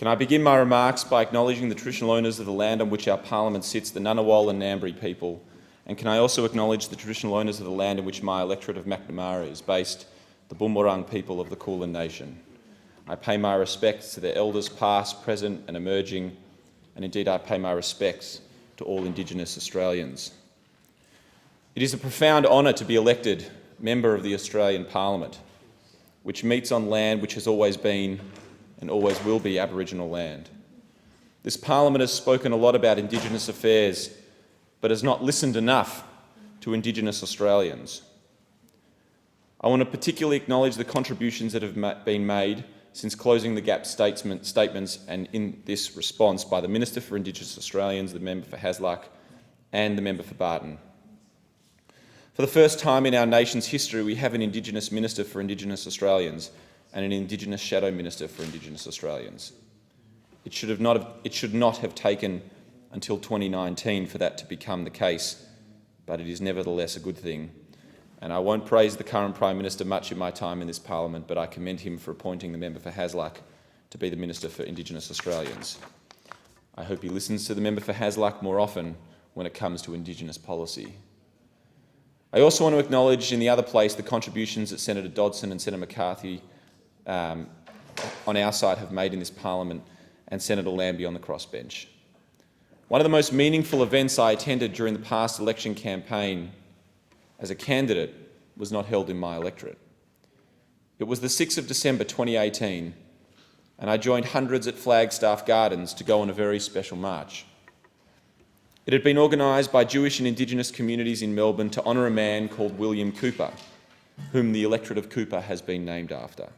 Can I begin my remarks by acknowledging the traditional owners of the land on which our Parliament sits, the Ngunnawal and Ngambri people, and can I also acknowledge the traditional owners of the land in which my electorate of Macnamara is based, the Boonwurrung people of the Kulin Nation. I pay my respects to their elders past, present and emerging, and indeed I pay my respects to all Indigenous Australians. It is a profound honour to be elected member of the Australian Parliament, which meets on land which has always been and always will be Aboriginal land. This Parliament has spoken a lot about Indigenous affairs, but has not listened enough to Indigenous Australians. I want to particularly acknowledge the contributions that have been made since closing the gap statements and in this response by the Minister for Indigenous Australians, the member for Hasluck and the member for Barton. For the first time in our nation's history, we have an Indigenous Minister for Indigenous Australians and an Indigenous Shadow Minister for Indigenous Australians. It should not have taken until 2019 for that to become the case, but it is nevertheless a good thing. And I won't praise the current Prime Minister much in my time in this Parliament, but I commend him for appointing the member for Hasluck to be the Minister for Indigenous Australians. I hope he listens to the member for Hasluck more often when it comes to Indigenous policy. I also want to acknowledge in the other place the contributions that Senator Dodson and Senator McCarthy on our side have made in this Parliament, and Senator Lambie on the crossbench. One of the most meaningful events I attended during the past election campaign as a candidate was not held in my electorate. It was the 6th of December 2018, and I joined hundreds at Flagstaff Gardens to go on a very special march. It had been organised by Jewish and Indigenous communities in Melbourne to honour a man called William Cooper, whom the electorate of Cooper has been named after.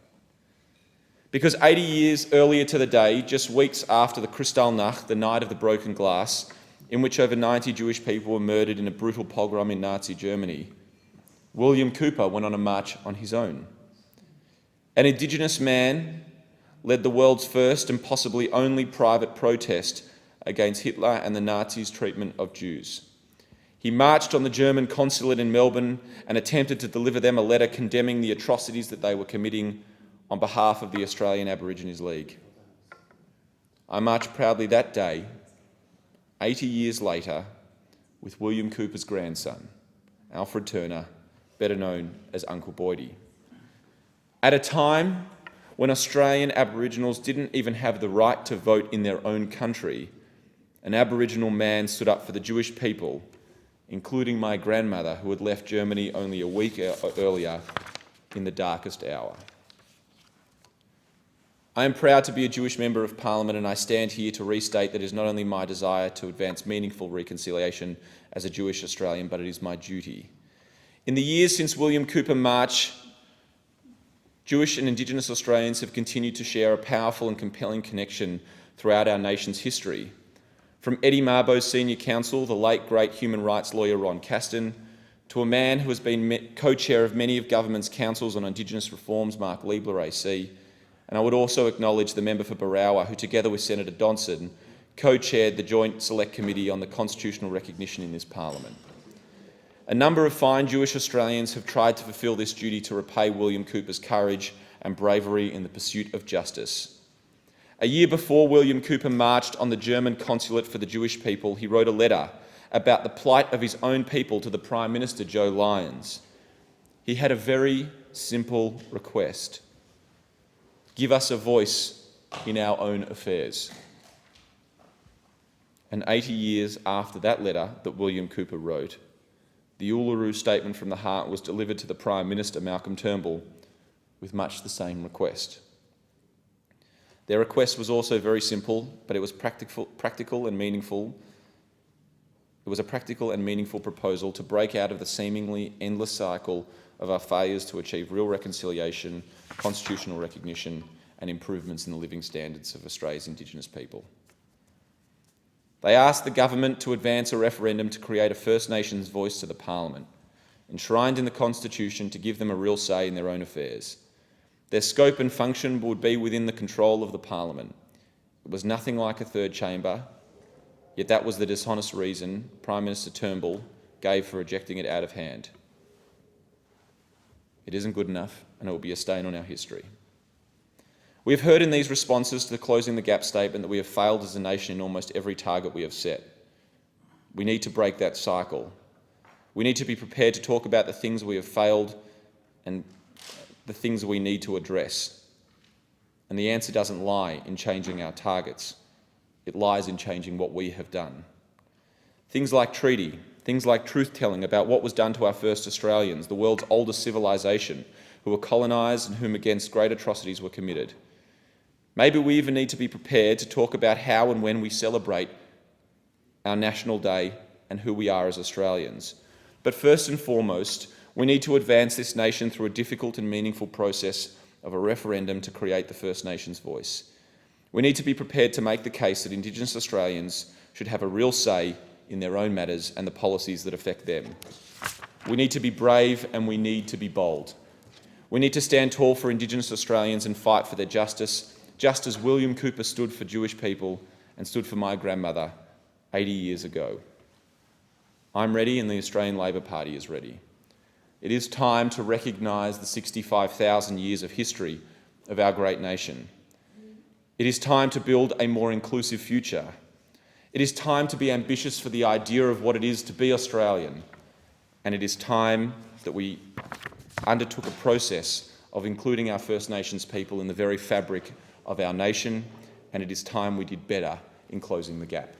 Because 80 years earlier to the day, just weeks after the Kristallnacht, the night of the broken glass, in which over 90 Jewish people were murdered in a brutal pogrom in Nazi Germany, William Cooper went on a march on his own. An Indigenous man led the world's first and possibly only private protest against Hitler and the Nazis' treatment of Jews. He marched on the German consulate in Melbourne and attempted to deliver them a letter condemning the atrocities that they were committing on behalf of the Australian Aborigines League. I marched proudly that day, 80 years later, with William Cooper's grandson, Alfred Turner, better known as Uncle Boydie. At a time when Australian Aboriginals didn't even have the right to vote in their own country, an Aboriginal man stood up for the Jewish people, including my grandmother, who had left Germany only a week earlier in the darkest hour. I am proud to be a Jewish Member of Parliament, and I stand here to restate that it is not only my desire to advance meaningful reconciliation as a Jewish Australian, but it is my duty. In the years since William Cooper March, Jewish and Indigenous Australians have continued to share a powerful and compelling connection throughout our nation's history. From Eddie Mabo's senior counsel, the late great human rights lawyer Ron Caston, to a man who has been co-chair of many of government's councils on Indigenous reforms, Mark Liebler AC, and I would also acknowledge the member for Barawa, who together with Senator Dodson co-chaired the Joint Select Committee on the Constitutional Recognition in this Parliament. A number of fine Jewish Australians have tried to fulfil this duty to repay William Cooper's courage and bravery in the pursuit of justice. A year before William Cooper marched on the German consulate for the Jewish people, he wrote a letter about the plight of his own people to the Prime Minister, Joe Lyons. He had a very simple request: give us a voice in our own affairs. And 80 years after that letter that William Cooper wrote, the Uluru Statement from the Heart was delivered to the Prime Minister, Malcolm Turnbull, with much the same request. Their request was also very simple, but it was practical and meaningful. It was a practical and meaningful proposal to break out of the seemingly endless cycle of our failures to achieve real reconciliation, constitutional recognition, and improvements in the living standards of Australia's Indigenous people. They asked the government to advance a referendum to create a First Nations voice to the Parliament, enshrined in the Constitution to give them a real say in their own affairs. Their scope and function would be within the control of the Parliament. It was nothing like a third chamber, yet that was the dishonest reason Prime Minister Turnbull gave for rejecting it out of hand. It isn't good enough, and it will be a stain on our history. We have heard in these responses to the Closing the Gap statement that we have failed as a nation in almost every target we have set. We need to break that cycle. We need to be prepared to talk about the things we have failed and the things we need to address. And the answer doesn't lie in changing our targets. It lies in changing what we have done. Things like treaty, things like truth-telling about what was done to our first Australians, the world's oldest civilisation, who were colonised and whom against great atrocities were committed. Maybe we even need to be prepared to talk about how and when we celebrate our National Day and who we are as Australians. But first and foremost, we need to advance this nation through a difficult and meaningful process of a referendum to create the First Nations voice. We need to be prepared to make the case that Indigenous Australians should have a real say in their own matters and the policies that affect them. We need to be brave and we need to be bold. We need to stand tall for Indigenous Australians and fight for their justice, just as William Cooper stood for Jewish people and stood for my grandmother 80 years ago. I'm ready and the Australian Labor Party is ready. It is time to recognise the 65,000 years of history of our great nation. It is time to build a more inclusive future. It is time to be ambitious for the idea of what it is to be Australian. And it is time that we undertook a process of including our First Nations people in the very fabric of our nation, and it is time we did better in closing the gap.